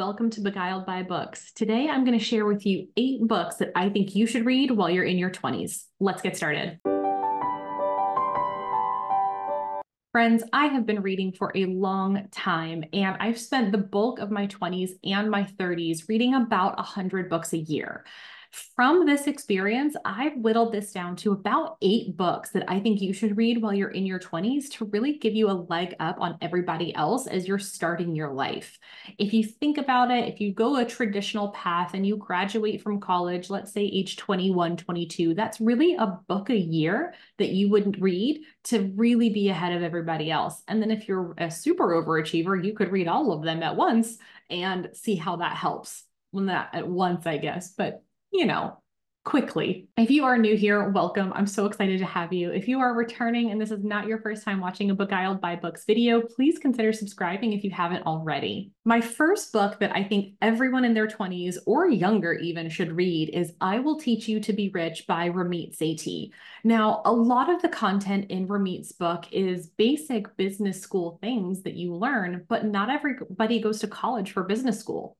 Welcome to Beguiled by Books. Today, I'm going to share with you 8 books that I think you should read while you're in your 20s. Let's get started. Friends, I have been reading for a long time, and I've spent the bulk of my 20s and my 30s reading about 100 books a year. From this experience, I've whittled this down to about 8 books that I think you should read while you're in your 20s to really give you a leg up on everybody else as you're starting your life. If you think about it, if you go a traditional path and you graduate from college, let's say age 21, 22, that's really a book a year that you would read to really be ahead of everybody else. And then if you're a super overachiever, you could read all of them at once and see how that helps. Well, not at once, I guess, but quickly. If you are new here, welcome. I'm so excited to have you. If you are returning and this is not your first time watching a Beguiled by Books video, please consider subscribing if you haven't already. My first book that I think everyone in their 20s or younger even should read is I Will Teach You to Be Rich by Ramit Sethi. Now, a lot of the content in Ramit's book is basic business school things that you learn, but not everybody goes to college for business school.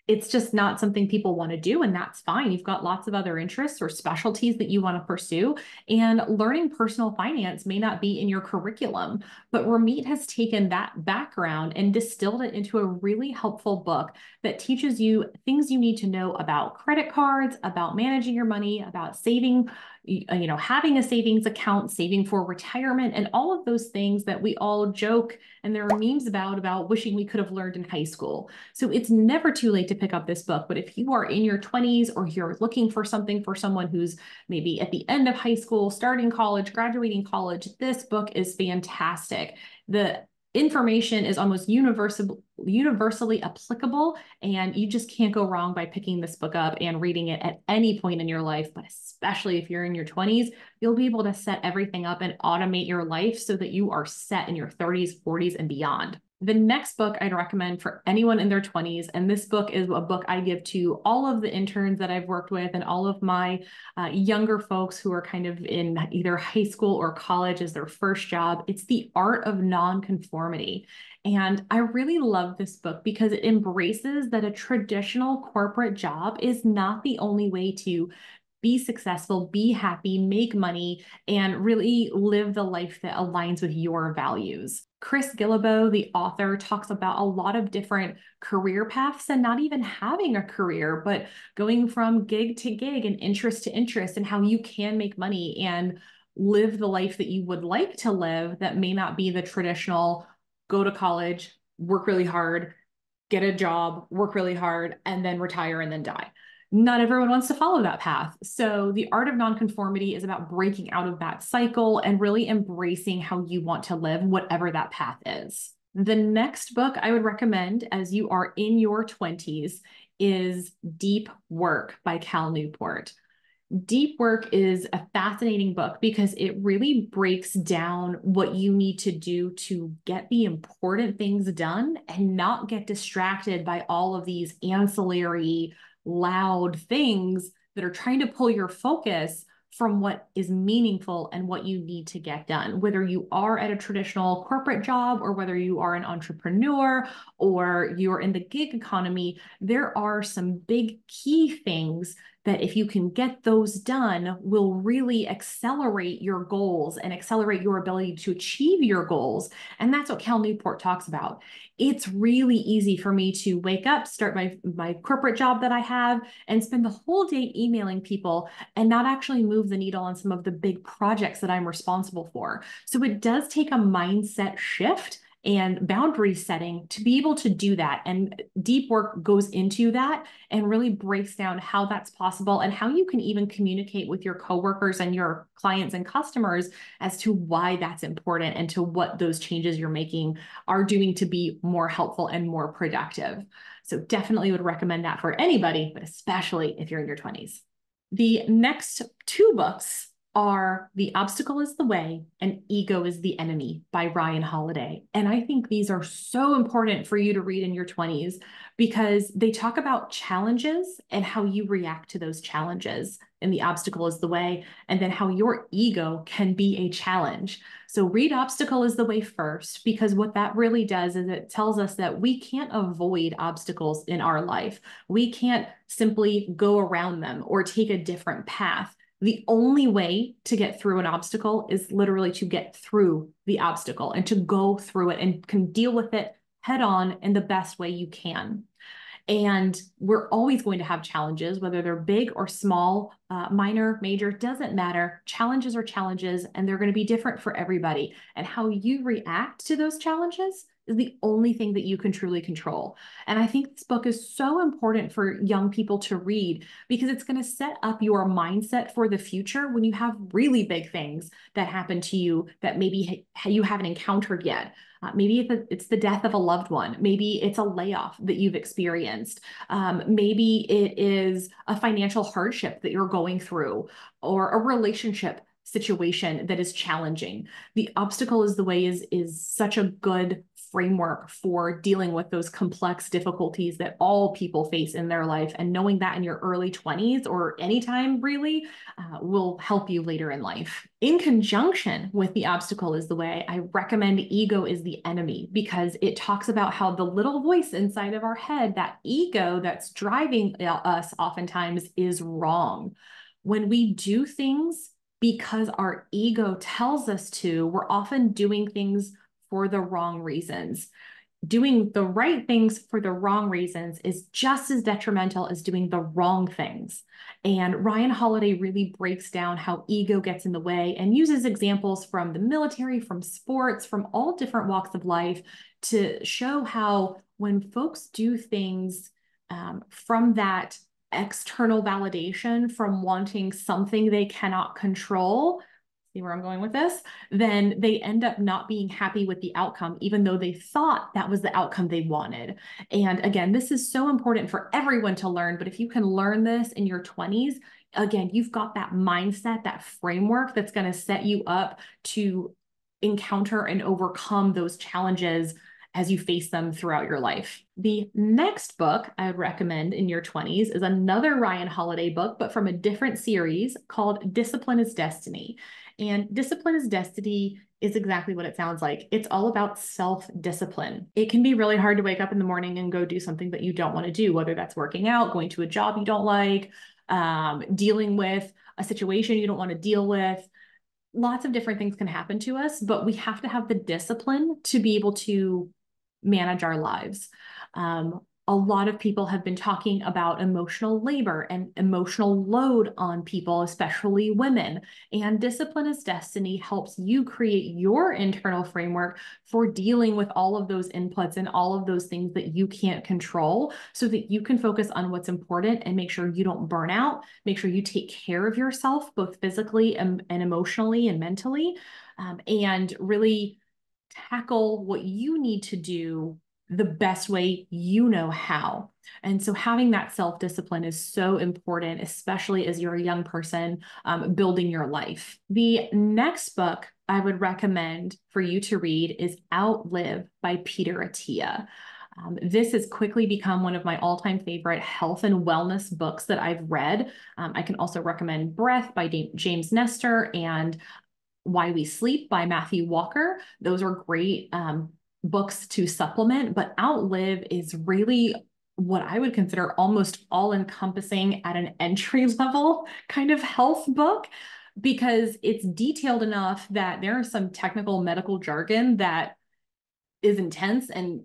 It's just not something people want to do, and that's fine. You've got lots of other interests or specialties that you want to pursue, and learning personal finance may not be in your curriculum, but Ramit has taken that background and distilled it into a really helpful book that teaches you things you need to know about credit cards, about managing your money, about saving, having a savings account, saving for retirement, and all of those things that we all joke and there are memes about wishing we could have learned in high school. So it's never too late to pick up this book, but if you are in your 20s or you're looking for something for someone who's maybe at the end of high school, starting college, graduating college, this book is fantastic. The information is almost universally applicable, and you just can't go wrong by picking this book up and reading it at any point in your life, but especially if you're in your 20s, you'll be able to set everything up and automate your life so that you are set in your 30s, 40s, and beyond. The next book I'd recommend for anyone in their 20s, and this book is a book I give to all of the interns that I've worked with and all of my younger folks who are kind of in either high school or college as their first job. It's The Art of Nonconformity. And I really love this book because it embraces that a traditional corporate job is not the only way to be successful, be happy, make money, and really live the life that aligns with your values. Chris Guillebeau, the author, talks about a lot of different career paths and not even having a career, but going from gig to gig and interest to interest and how you can make money and live the life that you would like to live that may not be the traditional go to college, work really hard, get a job, work really hard, and then retire and then die. Not everyone wants to follow that path. So The Art of Nonconformity is about breaking out of that cycle and really embracing how you want to live, whatever that path is. The next book I would recommend as you are in your 20s is Deep Work by Cal Newport. Deep Work is a fascinating book because it really breaks down what you need to do to get the important things done and not get distracted by all of these ancillary loud things that are trying to pull your focus from what is meaningful and what you need to get done. Whether you are at a traditional corporate job or whether you are an entrepreneur or you're in the gig economy, there are some big key things that if you can get those done will really accelerate your goals and accelerate your ability to achieve your goals. And that's what Cal Newport talks about. It's really easy for me to wake up, start my corporate job that I have, and spend the whole day emailing people and not actually move the needle on some of the big projects that I'm responsible for. So it does take a mindset shift and boundary setting to be able to do that. And Deep Work goes into that and really breaks down how that's possible and how you can even communicate with your coworkers and your clients and customers as to why that's important and to what those changes you're making are doing to be more helpful and more productive. So definitely would recommend that for anybody, but especially if you're in your 20s. The next 2 books are The Obstacle is the Way and Ego is the Enemy by Ryan Holiday. And I think these are so important for you to read in your 20s because they talk about challenges and how you react to those challenges. And The Obstacle is the Way, and then how your ego can be a challenge. So read Obstacle is the Way first, because what that really does is it tells us that we can't avoid obstacles in our life. We can't simply go around them or take a different path. The only way to get through an obstacle is literally to get through the obstacle and to go through it and can deal with it head on in the best way you can. And we're always going to have challenges, whether they're big or small, minor, major, doesn't matter. Challenges are challenges, and they're going to be different for everybody. And how you react to those challenges is the only thing that you can truly control. And I think this book is so important for young people to read because it's going to set up your mindset for the future when you have really big things that happen to you that maybe you haven't encountered yet. Maybe it's the death of a loved one. Maybe it's a layoff that you've experienced. Maybe it is a financial hardship that you're going through or a relationship situation that is challenging. The Obstacle is the Way is such a good framework for dealing with those complex difficulties that all people face in their life. And knowing that in your early 20s or anytime really will help you later in life. In conjunction with The Obstacle is the Way, I recommend Ego is the Enemy because it talks about how the little voice inside of our head, that ego that's driving us oftentimes, is wrong. When we do things because our ego tells us to, we're often doing things for the wrong reasons. Doing the right things for the wrong reasons is just as detrimental as doing the wrong things. And Ryan Holiday really breaks down how ego gets in the way and uses examples from the military, from sports, from all different walks of life to show how when folks do things from that external validation, from wanting something they cannot control, see where I'm going with this, then they end up not being happy with the outcome, even though they thought that was the outcome they wanted. And again, this is so important for everyone to learn, but if you can learn this in your 20s, again, you've got that mindset, that framework that's going to set you up to encounter and overcome those challenges as you face them throughout your life. The next book I would recommend in your 20s is another Ryan Holiday book, but from a different series called Discipline is Destiny. And Discipline is Destiny is exactly what it sounds like. It's all about self-discipline. It can be really hard to wake up in the morning and go do something that you don't want to do, whether that's working out, going to a job you don't like, dealing with a situation you don't want to deal with. Lots of different things can happen to us, but we have to have the discipline to be able to manage our lives. A lot of people have been talking about emotional labor and emotional load on people, especially women. And Discipline is Destiny helps you create your internal framework for dealing with all of those inputs and all of those things that you can't control so that you can focus on what's important and make sure you don't burn out, make sure you take care of yourself, both physically and emotionally and mentally, and really tackle what you need to do the best way you know how. And so having that self-discipline is so important, especially as you're a young person building your life. The next book I would recommend for you to read is Outlive by Peter Attia. This has quickly become one of my all-time favorite health and wellness books that I've read. I can also recommend Breath by James Nestor and Why We Sleep by Matthew Walker. Those are great books to supplement, but Outlive is really what I would consider almost all-encompassing at an entry-level kind of health book, because it's detailed enough that there is some technical medical jargon that is intense and,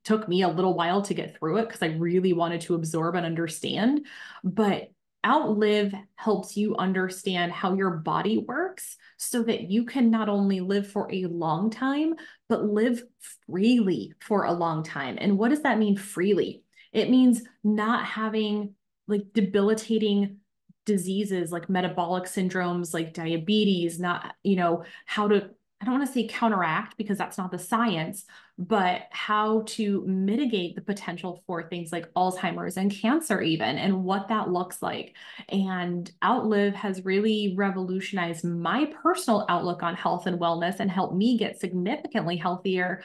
took me a little while to get through it because I really wanted to absorb and understand. But Outlive helps you understand how your body works so that you can not only live for a long time, but live freely for a long time. And what does that mean, freely? It means not having like debilitating diseases like metabolic syndromes, like diabetes, not, I don't want to say counteract because that's not the science, but how to mitigate the potential for things like Alzheimer's and cancer, even, and what that looks like. And Outlive has really revolutionized my personal outlook on health and wellness and helped me get significantly healthier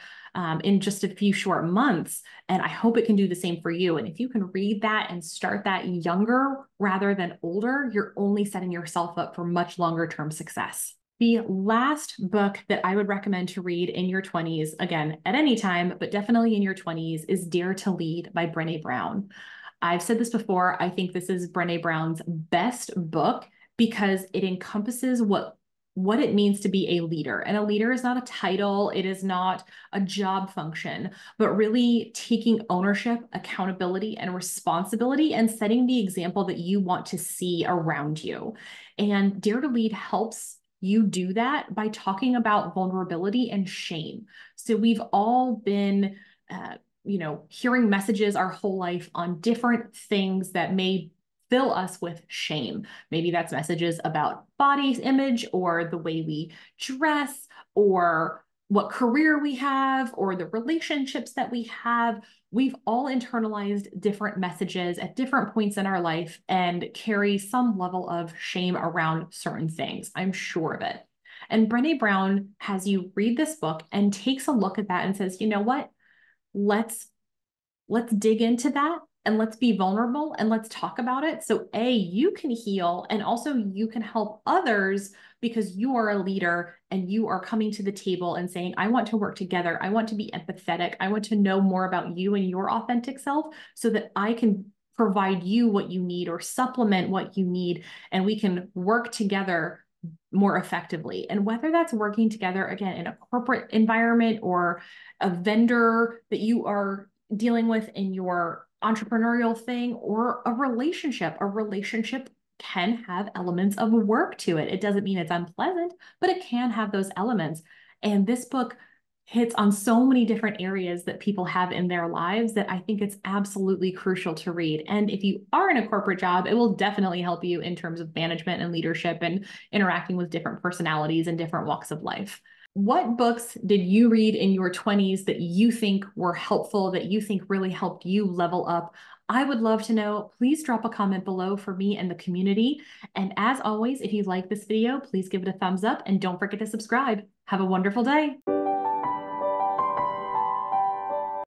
in just a few short months. And I hope it can do the same for you. And if you can read that and start that younger rather than older, you're only setting yourself up for much longer term success. The last book that I would recommend to read in your 20s, again, at any time, but definitely in your 20s, is Dare to Lead by Brené Brown. I've said this before. I think this is Brené Brown's best book because it encompasses what it means to be a leader. And a leader is not a title, it is not a job function, but really taking ownership, accountability, and responsibility and setting the example that you want to see around you. And Dare to Lead helps you do that by talking about vulnerability and shame. So we've all been, hearing messages our whole life on different things that may fill us with shame. Maybe that's messages about body image or the way we dress or what career we have or the relationships that we have. We've all internalized different messages at different points in our life and carry some level of shame around certain things. I'm sure of it. And Brené Brown has you read this book and takes a look at that and says, you know what? Let's dig into that and let's be vulnerable and let's talk about it. So you can heal and also you can help others because you are a leader and you are coming to the table and saying, I want to work together. I want to be empathetic. I want to know more about you and your authentic self so that I can provide you what you need or supplement what you need. And we can work together more effectively. And whether that's working together, again, in a corporate environment or a vendor that you are dealing with in your entrepreneurial thing or a relationship can have elements of work to it. It doesn't mean it's unpleasant, but it can have those elements. And this book hits on so many different areas that people have in their lives that I think it's absolutely crucial to read. And if you are in a corporate job, it will definitely help you in terms of management and leadership and interacting with different personalities and different walks of life. What books did you read in your 20s that you think were helpful, that you think really helped you level up? I would love to know. Please drop a comment below for me and the community. And as always, if you like this video, please give it a thumbs up and don't forget to subscribe. Have a wonderful day.